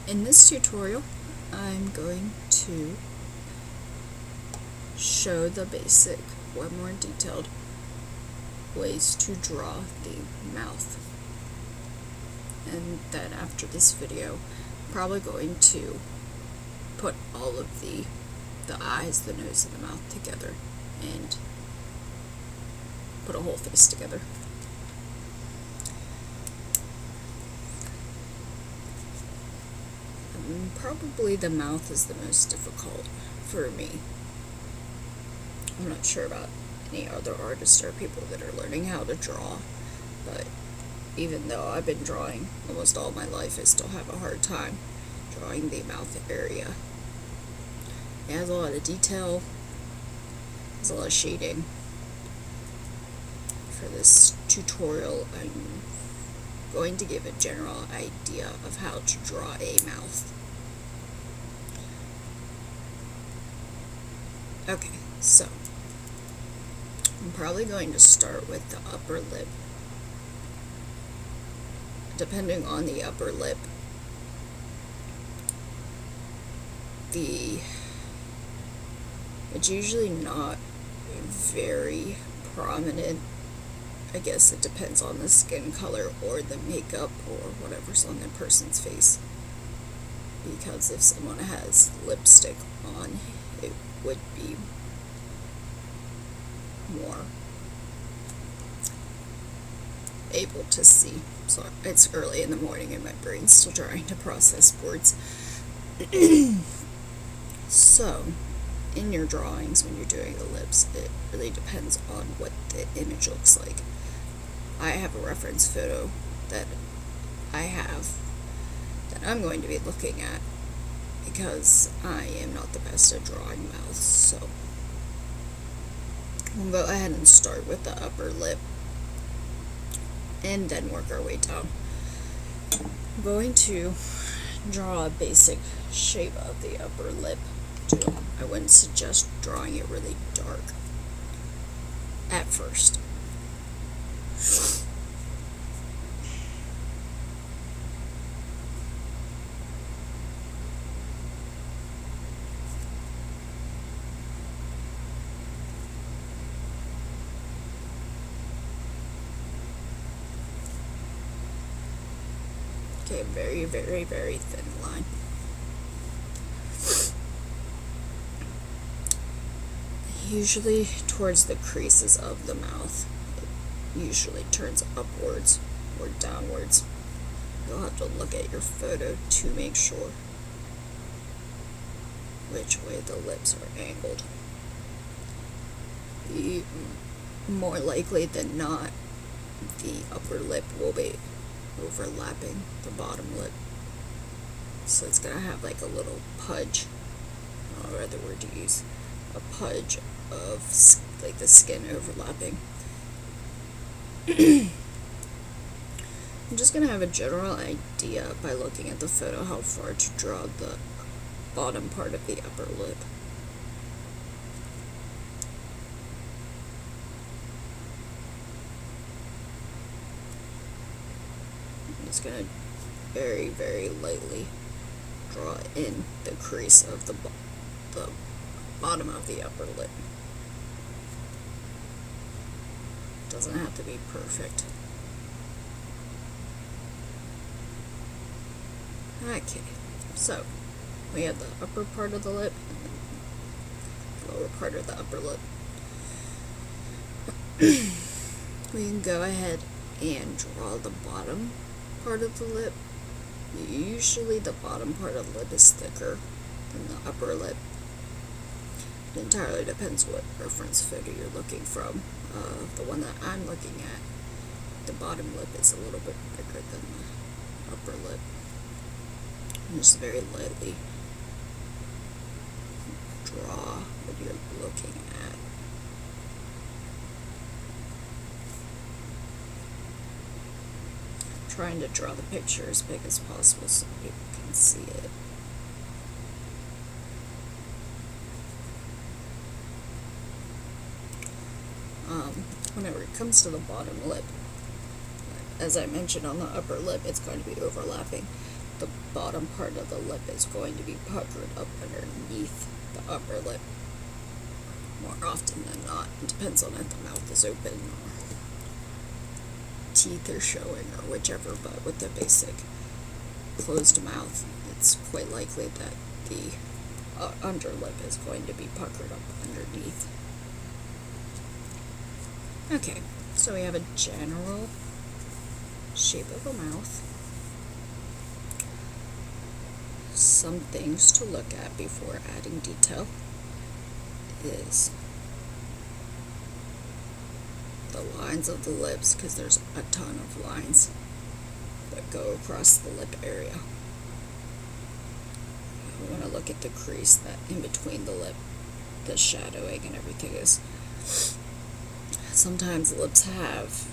In this tutorial, I'm going to show the basic, or more detailed, ways to draw the mouth. And then after this video, I'm probably going to put all of the eyes, the nose, and the mouth together and put a whole face together. Probably the mouth is the most difficult for me. I'm not sure about any other artists or people that are learning how to draw, but even though I've been drawing almost all my life, I still have a hard time drawing the mouth area. It has a lot of detail, there's a lot of shading. For this tutorial, I'm going to give a general idea of how to draw a mouth. Okay, so I'm probably going to start with the upper lip. Depending on the upper lip, it's usually not very prominent. I guess it depends on the skin color or the makeup or whatever's on the person's face. Because if someone has lipstick on, it would be more able to see. So it's early in the morning and my brain's still trying to process words. So, in your drawings, when you're doing the lips, it really depends on what the image looks like. I have a reference photo that I have that I'm going to be looking at because I am not the best at drawing mouths, so we'll go ahead and start with the upper lip and then work our way down. I'm going to draw a basic shape of the upper lip too. I wouldn't suggest drawing it really dark at first. Okay, very, very, very thin line. Usually towards the creases of the mouth, it usually turns upwards or downwards. You'll have to look at your photo to make sure which way the lips are angled. More likely than not, the upper lip will be overlapping the bottom lip. So it's gonna have like a little pudge, or other word to use, a pudge of like the skin overlapping. I'm just gonna have a general idea by looking at the photo how far to draw the bottom part of the upper lip. I'm just gonna very, very lightly draw in the crease of the bottom of the upper lip. Doesn't have to be perfect. Okay, so we have the upper part of the lip and the lower part of the upper lip. We can go ahead and draw the bottom part of the lip. Usually the bottom part of the lip is thicker than the upper lip. It entirely depends what reference photo you're looking from. The one that I'm looking at, the bottom lip is a little bit bigger than the upper lip. And just very lightly draw what you're looking at. I'm trying to draw the picture as big as possible so people can see it. Whenever it comes to the bottom lip, as I mentioned on the upper lip, it's going to be overlapping. the bottom part of the lip is going to be puckered up underneath the upper lip more often than not. It depends on if the mouth is open or teeth are showing or whichever, but with the basic closed mouth, it's quite likely that the underlip is going to be puckered up underneath. Okay, so we have a general shape of a mouth. Some things to look at before adding detail is the lines of the lips, because there's a ton of lines that go across the lip area. We want to look at the crease that in between the lip, the shadowing and everything is. Sometimes lips have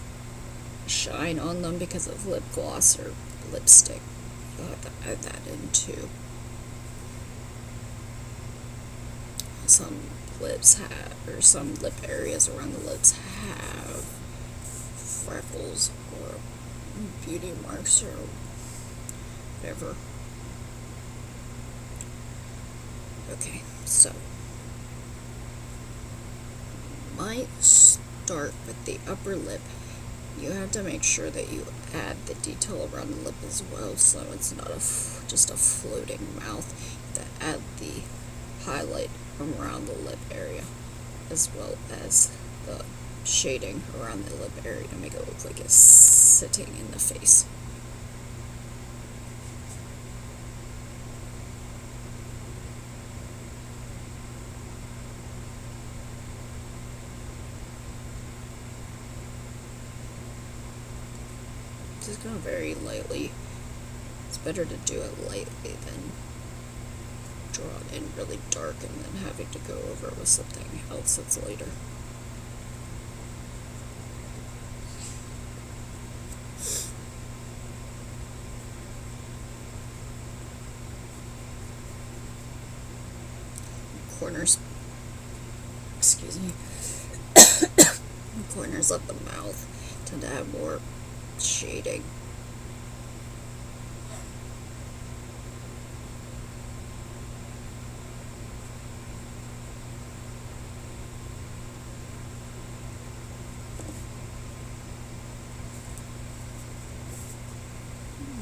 shine on them because of lip gloss or lipstick. You'll have to add that in too. Some lips have, or some lip areas around the lips have freckles or beauty marks or whatever. Okay, so might start with the upper lip. You have to make sure that you add the detail around the lip as well, so it's not just a floating mouth. You have to add the highlight around the lip area, as well as the shading around the lip area to make it look like it's sitting in the face. Just going very lightly. It's better to do it lightly than draw it in really dark and then having to go over it with something else that's later. Corners, excuse me, the corners of the mouth tend to have more shading.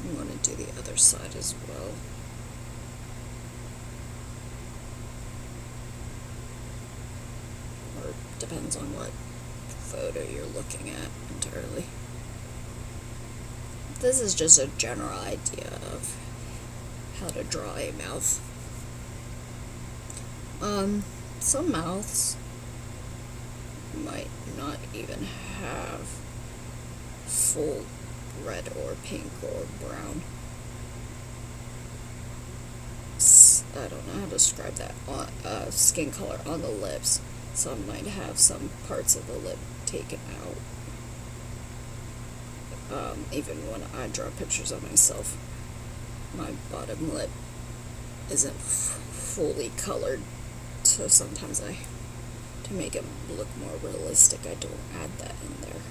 I want to do the other side as well. Or depends on what photo you're looking at entirely. This is just a general idea of how to draw a mouth. Some mouths might not even have full red or pink or brown. I don't know how to describe that. Skin color on the lips. Some might have some parts of the lip taken out. Even when I draw pictures of myself, my bottom lip isn't fully colored, so sometimes to make it look more realistic, I don't add that in there.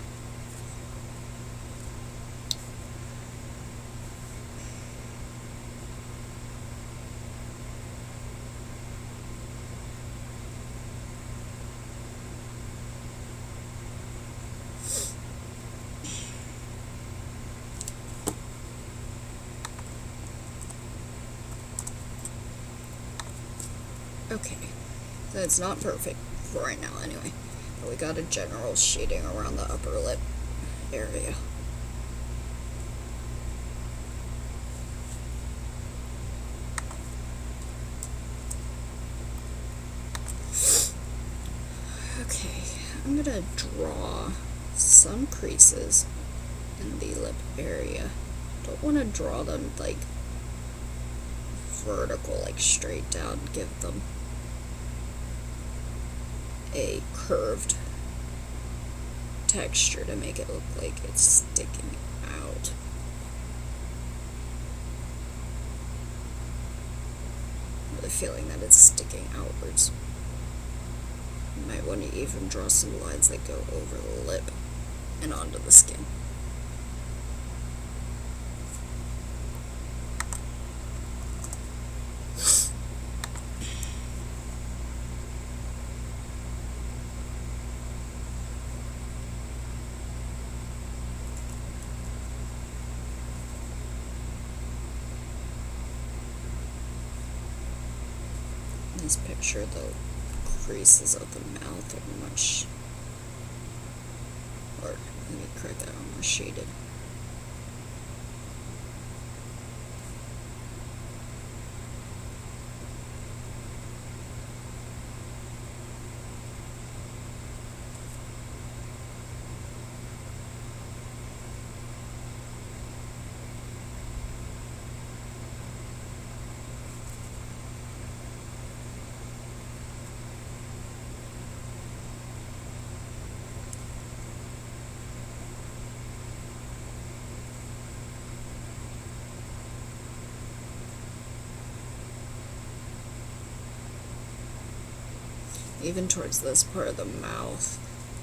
Okay, so it's not perfect for right now anyway, but we got a general shading around the upper lip area. Okay, I'm gonna draw some creases in the lip area. Don't want to draw them like vertical, like straight down. Give them a curved texture to make it look like it's sticking out. I'm really feeling that it's sticking outwards. You might want to even draw some lines that go over the lip and onto the skin. this picture, the creases of the mouth are much, or let me correct that, are more shaded. Even towards this part of the mouth,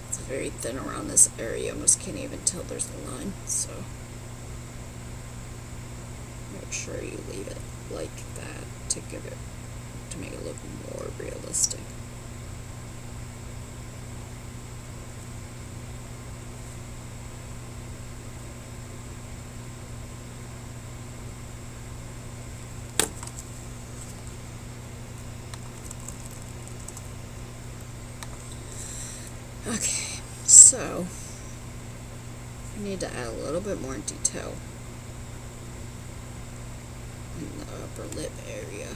it's very thin around this area. Almost can't even tell there's a line, so make sure you leave it like that to make it look more realistic. Okay, so I need to add a little bit more detail in the upper lip area.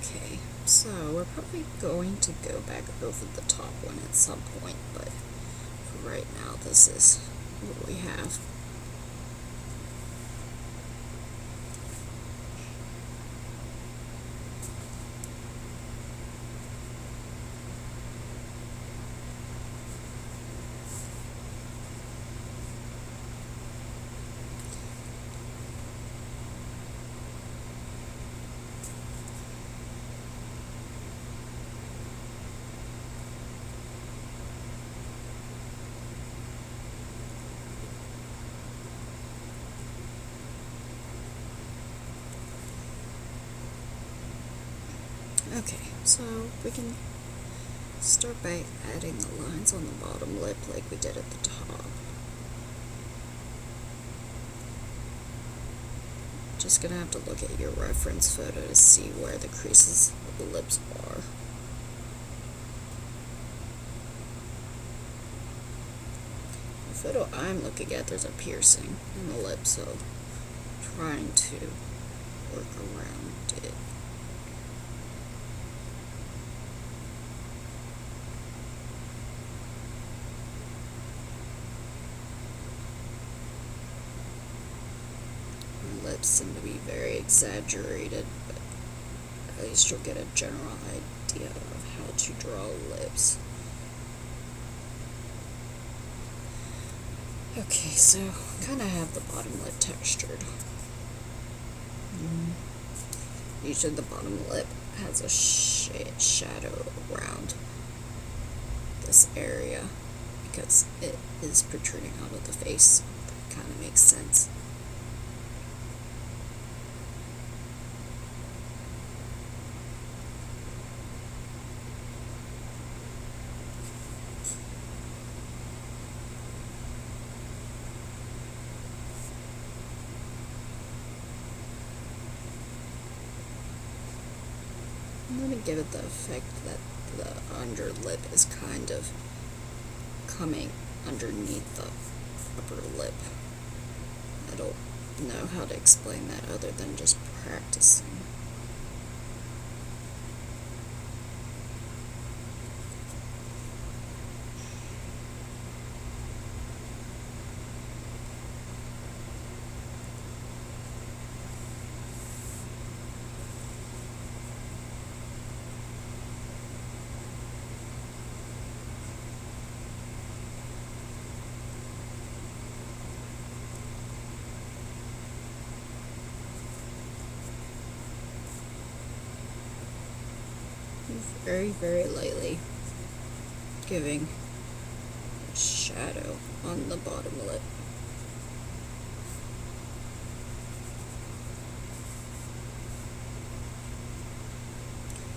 Okay, so we're probably going to go back over the top one at some point, but for right now, this is what we have. Okay, so we can start by adding the lines on the bottom lip like we did at the top. Just gonna have to look at your reference photo to see where the creases of the lips are. The photo I'm looking at, there's a piercing in the lip, so I'm trying to work around it. Lips seem to be very exaggerated, but at least you'll get a general idea of how to draw lips. Okay, so kind of have the bottom lip textured. Usually the bottom lip has a shadow around this area because it is protruding out of the face, so that kind of makes sense. I'm going to give it the effect that the under lip is kind of coming underneath the upper lip. I don't know how to explain that other than just practicing. very, very lightly, giving a shadow on the bottom lip.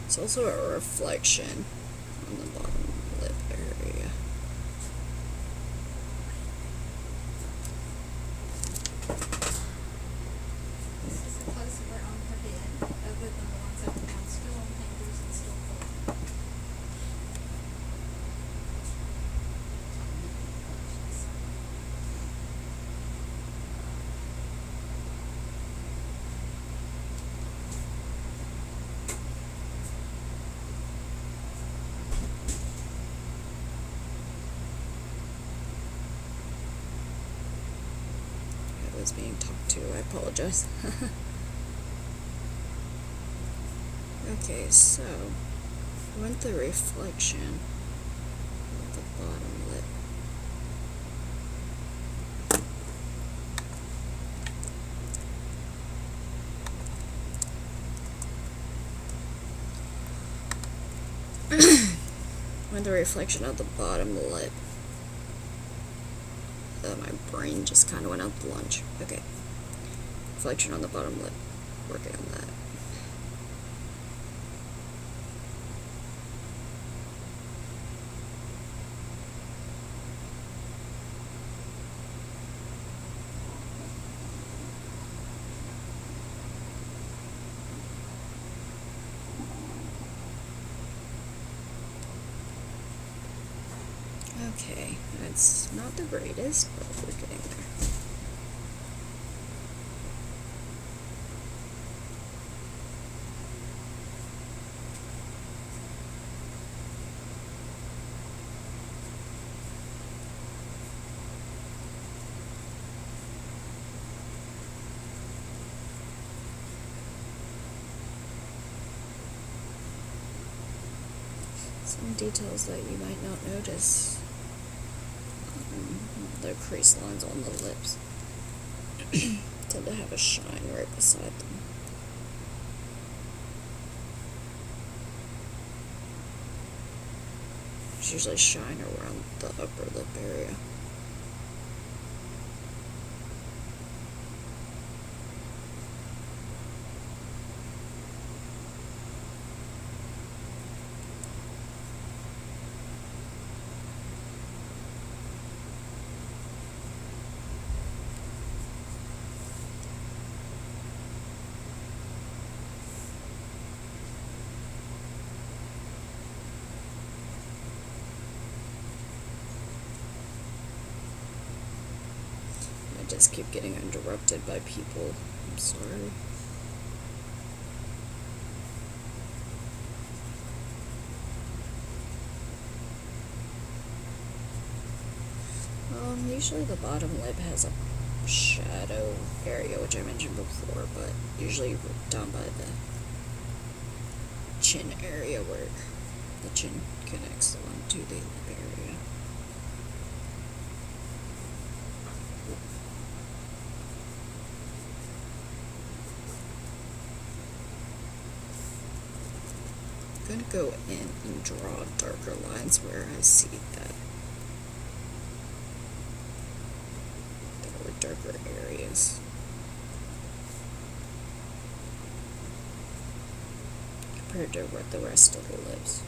It's also a reflection on the bottom lip area. This is a closer on her head, other than the ones up and down, still on hangers and still full. I was being talked to, I apologize. Okay, so I want the reflection of the bottom lip. I want the reflection of the bottom lip. My brain just kind of went out to lunch. Okay. Reflection on the bottom lip. Working on that. Okay, it's not the greatest, but we're getting there. Some details that you might not notice. The crease lines on the lips tend to have a shine right beside them. There's usually shine around the upper lip area. I just keep getting interrupted by people. I'm sorry. Usually the bottom lip has a shadow area, which I mentioned before, but usually down by the chin area where the chin connects onto the lip area. I'm going to go in and draw darker lines where I see that there were darker areas. Compared to the rest of the lips.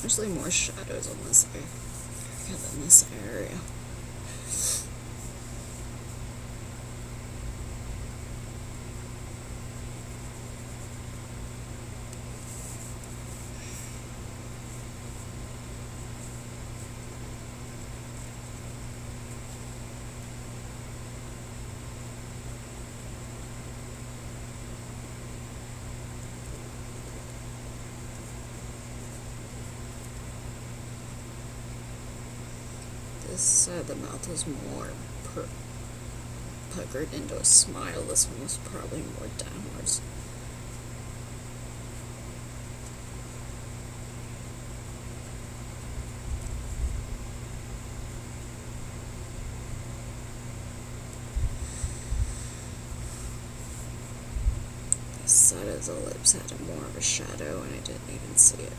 There's more shadows on this area than this area. This side of the mouth was more puckered into a smile. This one was probably more downwards. This side of the lips had more of a shadow and I didn't even see it.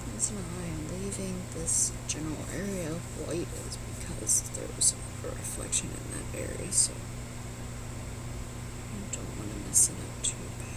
The reason why I'm leaving this general area white is because there was a reflection in that area, so I don't want to mess it up too bad.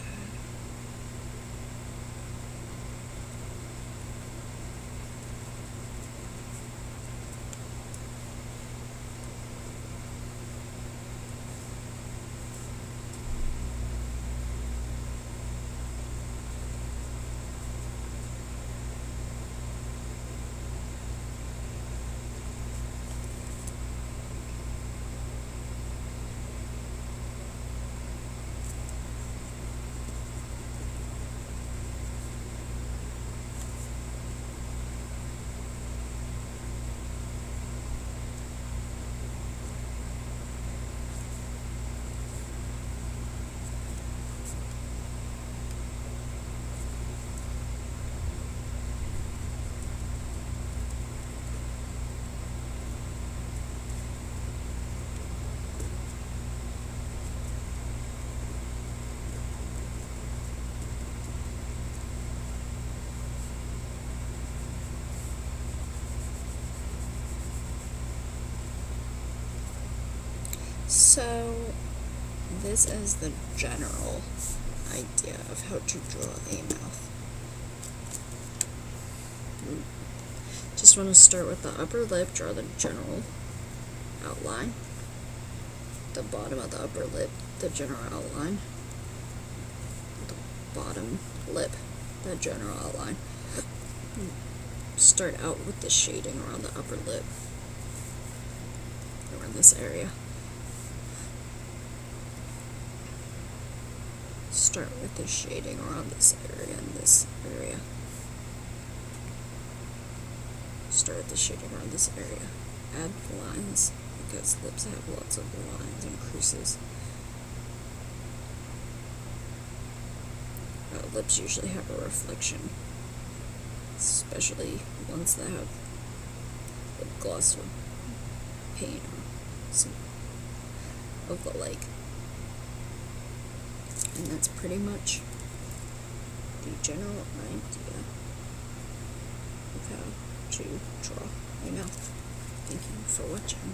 So, this is the general idea of how to draw a mouth. Just want to start with the upper lip, draw the general outline. The bottom of the upper lip, the general outline. The bottom lip, the general outline. Start out with the shading around the upper lip, around this area. Start with the shading around this area and this area. Start with the shading around this area. Add lines, because lips have lots of lines and creases. Lips usually have a reflection, especially ones that have lip gloss or paint or some of the like. And that's pretty much the general idea of how to draw a mouth. Thank you for watching.